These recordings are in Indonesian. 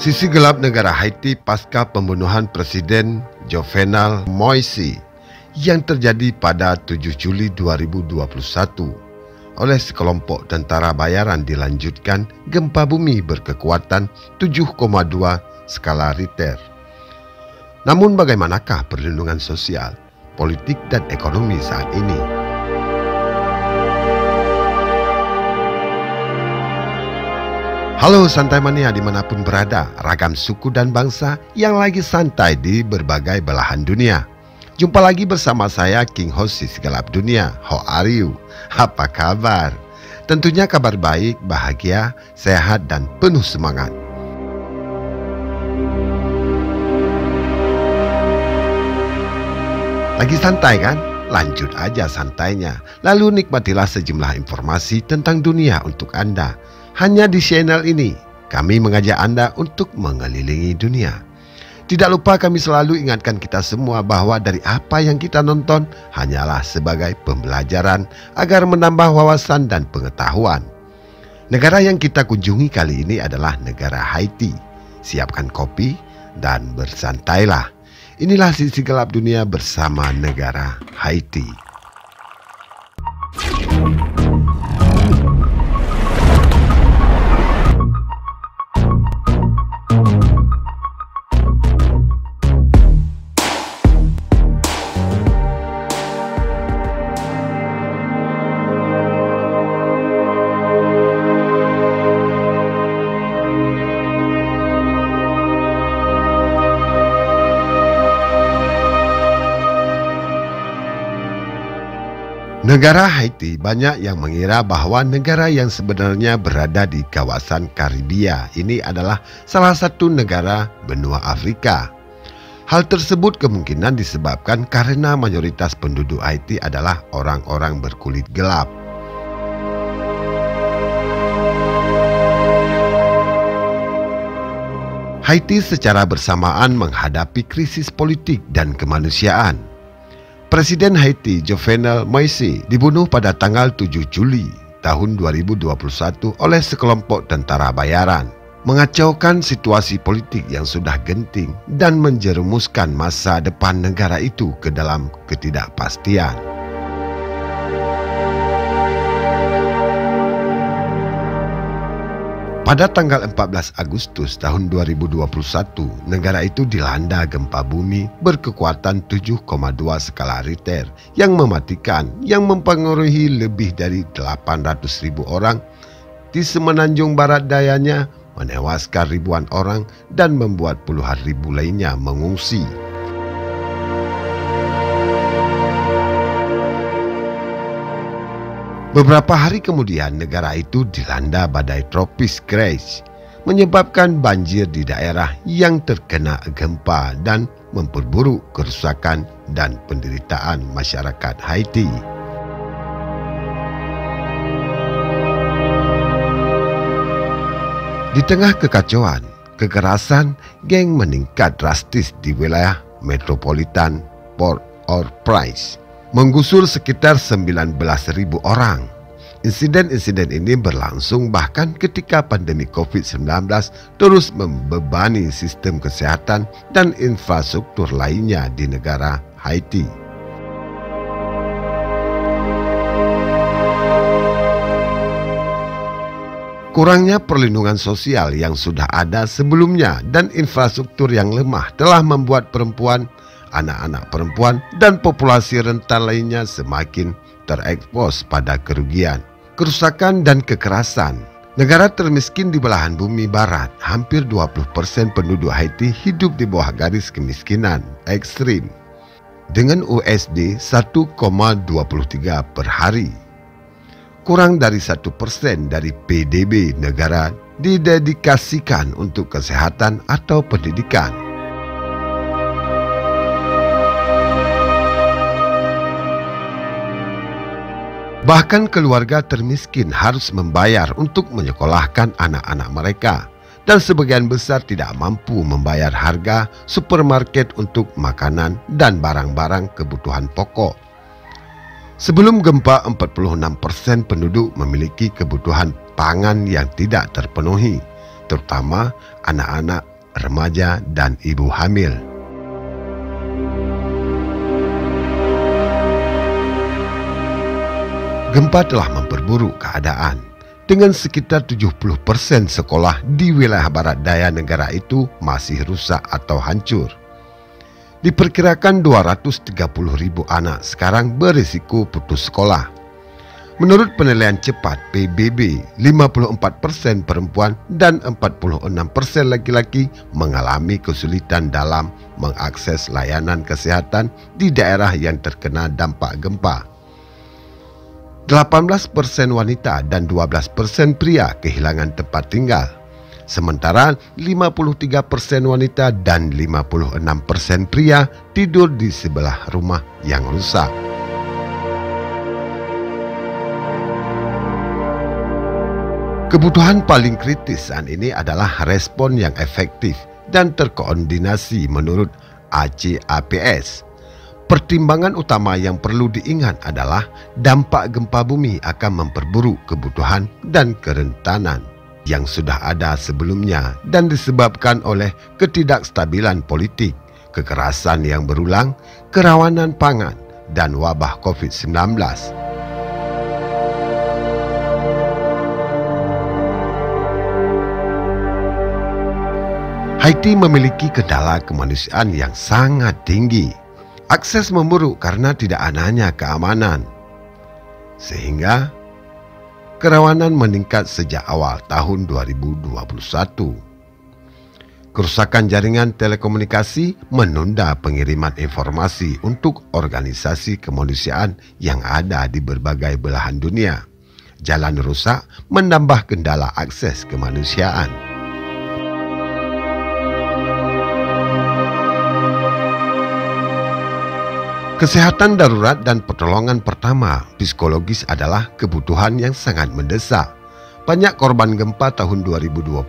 Sisi gelap negara Haiti pasca pembunuhan Presiden Jovenel Moïse yang terjadi pada 7 Juli 2021 oleh sekelompok tentara bayaran dilanjutkan gempa bumi berkekuatan 7,2 skala Richter. Namun bagaimanakah perlindungan sosial, politik dan ekonomi saat ini? Halo Santai Mania dimanapun berada, ragam suku dan bangsa yang lagi santai di berbagai belahan dunia. Jumpa lagi bersama saya King Host si segelap dunia. How are you? Apa kabar? Tentunya kabar baik, bahagia, sehat dan penuh semangat. Lagi santai kan? Lanjut aja santainya. Lalu nikmatilah sejumlah informasi tentang dunia untuk Anda. Hanya di channel ini, kami mengajak Anda untuk mengelilingi dunia. Tidak lupa kami selalu ingatkan kita semua bahwa dari apa yang kita nonton hanyalah sebagai pembelajaran agar menambah wawasan dan pengetahuan. Negara yang kita kunjungi kali ini adalah negara Haiti. Siapkan kopi dan bersantailah. Inilah sisi gelap dunia bersama negara Haiti. Negara Haiti banyak yang mengira bahwa negara yang sebenarnya berada di kawasan Karibia ini adalah salah satu negara benua Afrika. Hal tersebut kemungkinan disebabkan karena mayoritas penduduk Haiti adalah orang-orang berkulit gelap. Haiti secara bersamaan menghadapi krisis politik dan kemanusiaan. Presiden Haiti Jovenel Moïse dibunuh pada tanggal 7 Juli tahun 2021 oleh sekelompok tentara bayaran, mengacaukan situasi politik yang sudah genting dan menjerumuskan masa depan negara itu ke dalam ketidakpastian. Pada tanggal 14 Agustus tahun 2021, negara itu dilanda gempa bumi berkekuatan 7,2 skala Richter yang mematikan, yang mempengaruhi lebih dari 800.000 orang di semenanjung barat dayanya, menewaskan ribuan orang dan membuat puluhan ribu lainnya mengungsi. Beberapa hari kemudian negara itu dilanda badai tropis Grace, menyebabkan banjir di daerah yang terkena gempa dan memperburuk kerusakan dan penderitaan masyarakat Haiti. Di tengah kekacauan, kekerasan geng meningkat drastis di wilayah metropolitan Port-au-Prince, menggusur sekitar 19.000 orang. Insiden-insiden ini berlangsung bahkan ketika pandemi COVID-19 terus membebani sistem kesehatan dan infrastruktur lainnya di negara Haiti. Kurangnya perlindungan sosial yang sudah ada sebelumnya dan infrastruktur yang lemah telah membuat perempuan, anak-anak perempuan, dan populasi rentan lainnya semakin terekspos pada kerugian, kerusakan, dan kekerasan. Negara termiskin di belahan bumi barat, hampir 20% penduduk Haiti hidup di bawah garis kemiskinan ekstrim, dengan USD 1,23 per hari. Kurang dari 1% dari PDB negara didedikasikan untuk kesehatan atau pendidikan. Bahkan keluarga termiskin harus membayar untuk menyekolahkan anak-anak mereka, dan sebagian besar tidak mampu membayar harga supermarket untuk makanan dan barang-barang kebutuhan pokok. Sebelum gempa, 46% penduduk memiliki kebutuhan pangan yang tidak terpenuhi, terutama anak-anak remaja, dan ibu hamil. Gempa telah memperburuk keadaan. Dengan sekitar 70% sekolah di wilayah barat daya negara itu masih rusak atau hancur. Diperkirakan 230.000 anak sekarang berisiko putus sekolah. Menurut penilaian cepat PBB, 54% perempuan dan 46% laki-laki mengalami kesulitan dalam mengakses layanan kesehatan di daerah yang terkena dampak gempa. 18% wanita dan 12% pria kehilangan tempat tinggal. Sementara 53% wanita dan 56% pria tidur di sebelah rumah yang rusak. Kebutuhan paling kritis saat ini adalah respon yang efektif dan terkoordinasi menurut ACAPS. Pertimbangan utama yang perlu diingat adalah dampak gempa bumi akan memperburuk kebutuhan dan kerentanan yang sudah ada sebelumnya dan disebabkan oleh ketidakstabilan politik, kekerasan yang berulang, kerawanan pangan, dan wabah COVID-19. Haiti memiliki kendala kemanusiaan yang sangat tinggi. Akses memburuk karena tidak adanya keamanan, sehingga kerawanan meningkat sejak awal tahun 2021. Kerusakan jaringan telekomunikasi menunda pengiriman informasi untuk organisasi kemanusiaan yang ada di berbagai belahan dunia. Jalan rusak menambah kendala akses kemanusiaan. Kesehatan darurat dan pertolongan pertama psikologis adalah kebutuhan yang sangat mendesak. Banyak korban gempa tahun 2021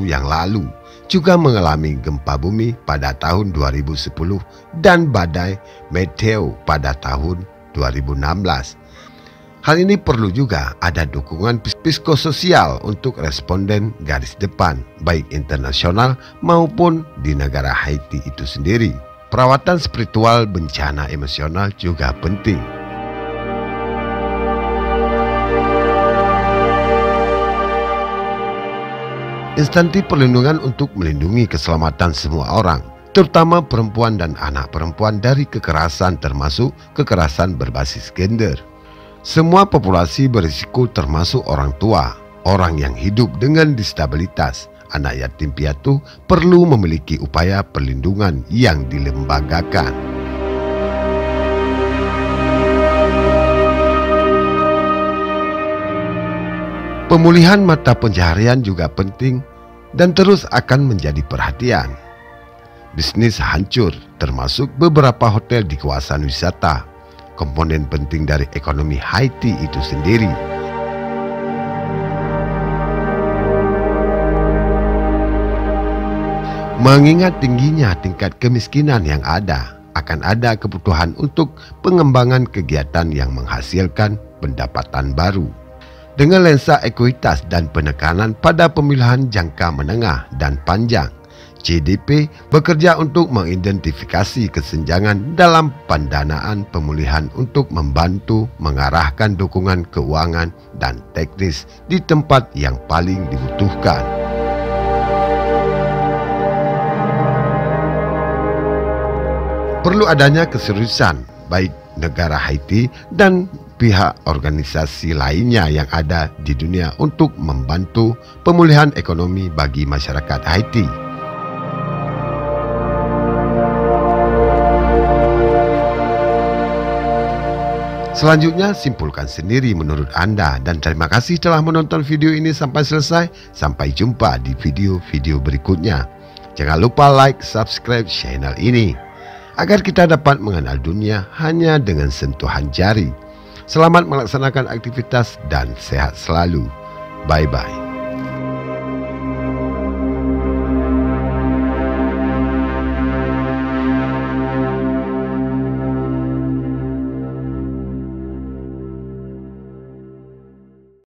yang lalu juga mengalami gempa bumi pada tahun 2010 dan badai Meteo pada tahun 2016. Hal ini perlu juga ada dukungan psikososial untuk responden garis depan, baik internasional maupun di negara Haiti itu sendiri. Perawatan spiritual bencana emosional juga penting. Instansi perlindungan untuk melindungi keselamatan semua orang, terutama perempuan dan anak perempuan dari kekerasan termasuk kekerasan berbasis gender. Semua populasi berisiko termasuk orang tua, orang yang hidup dengan disabilitas, anak yatim piatu perlu memiliki upaya perlindungan yang dilembagakan. Pemulihan mata pencaharian juga penting dan terus akan menjadi perhatian. Bisnis hancur, termasuk beberapa hotel di kawasan wisata, komponen penting dari ekonomi Haiti itu sendiri. Mengingat tingginya tingkat kemiskinan yang ada, akan ada kebutuhan untuk pengembangan kegiatan yang menghasilkan pendapatan baru. Dengan lensa ekuitas dan penekanan pada pemilihan jangka menengah dan panjang, CDP bekerja untuk mengidentifikasi kesenjangan dalam pendanaan pemulihan untuk membantu mengarahkan dukungan keuangan dan teknis di tempat yang paling dibutuhkan. Perlu adanya keseriusan baik negara Haiti dan pihak organisasi lainnya yang ada di dunia untuk membantu pemulihan ekonomi bagi masyarakat Haiti. Selanjutnya, simpulkan sendiri menurut Anda dan terima kasih telah menonton video ini sampai selesai. Sampai jumpa di video-video berikutnya. Jangan lupa like, subscribe channel ini agar kita dapat mengenal dunia hanya dengan sentuhan jari. Selamat melaksanakan aktivitas dan sehat selalu. Bye-bye.